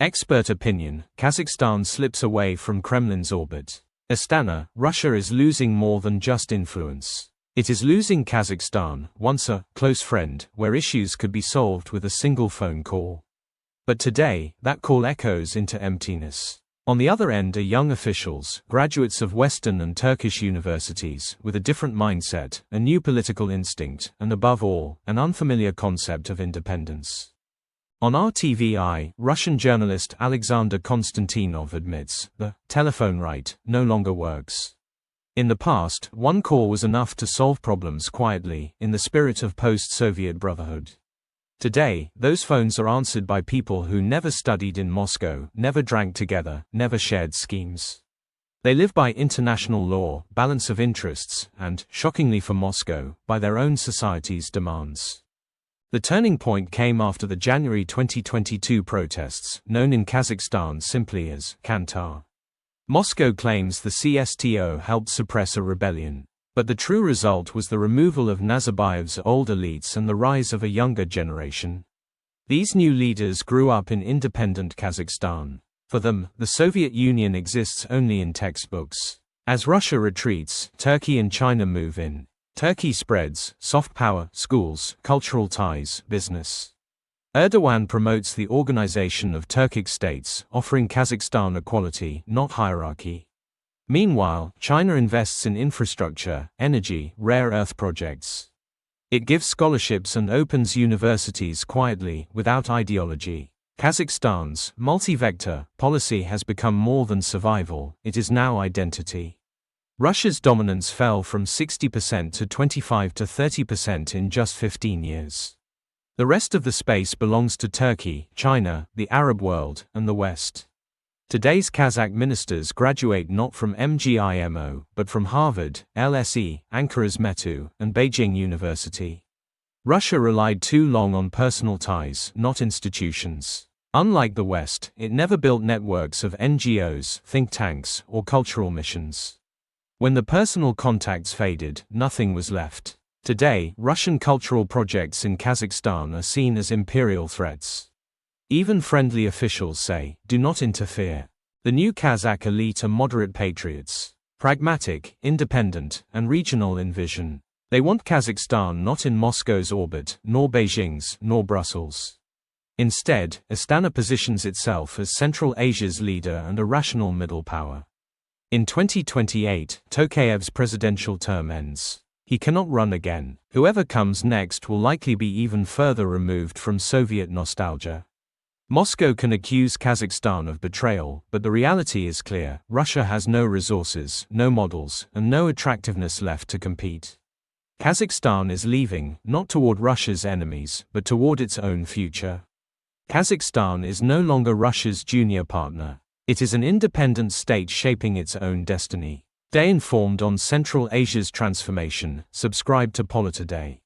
Expert opinion: Kazakhstan slips away from Kremlin's orbit. Astana, Russia is losing more than just influence. It is losing Kazakhstan, once a close friend, where issues could be solved with a single phone call. But today, that call echoes into emptiness. On the other end are young officials, graduates of Western and Turkish universities, with a different mindset, a new political instinct, and above all, an unfamiliar concept of independence. On RTVI, Russian journalist Alexander Konstantinov admits, the telephone right no longer works. In the past, one call was enough to solve problems quietly, in the spirit of post-Soviet brotherhood. Today, those phones are answered by people who never studied in Moscow, never drank together, never shared schemes. They live by international law, balance of interests, and, shockingly for Moscow, by their own society's demands. The turning point came after the January 2022 protests, known in Kazakhstan simply as Kantar. Moscow claims the CSTO helped suppress a rebellion. But the true result was the removal of Nazarbayev's old elites and the rise of a younger generation. These new leaders grew up in independent Kazakhstan. For them, the Soviet Union exists only in textbooks. As Russia retreats, Turkey and China move in. Turkey spreads, soft power, schools, cultural ties, business. Erdogan promotes the organization of Turkic states, offering Kazakhstan equality, not hierarchy. Meanwhile, China invests in infrastructure, energy, rare earth projects. It gives scholarships and opens universities quietly, without ideology. Kazakhstan's multi-vector policy has become more than survival, it is now identity. Russia's dominance fell from 60% to 25 to 30% in just 15 years. The rest of the space belongs to Turkey, China, the Arab world, and the West. Today's Kazakh ministers graduate not from MGIMO, but from Harvard, LSE, Ankara's METU, and Beijing University. Russia relied too long on personal ties, not institutions. Unlike the West, it never built networks of NGOs, think tanks, or cultural missions. When the personal contacts faded, nothing was left. Today, Russian cultural projects in Kazakhstan are seen as imperial threats. Even friendly officials say, do not interfere. The new Kazakh elite are moderate patriots, pragmatic, independent, and regional in vision. They want Kazakhstan not in Moscow's orbit, nor Beijing's, nor Brussels. Instead, Astana positions itself as Central Asia's leader and a rational middle power. In 2028, Tokayev's presidential term ends. He cannot run again. Whoever comes next will likely be even further removed from Soviet nostalgia. Moscow can accuse Kazakhstan of betrayal, but the reality is clear: Russia has no resources, no models, and no attractiveness left to compete. Kazakhstan is leaving, not toward Russia's enemies, but toward its own future. Kazakhstan is no longer Russia's junior partner. It is an independent state shaping its own destiny. Stay informed on Central Asia's transformation. Subscribe to Politoday.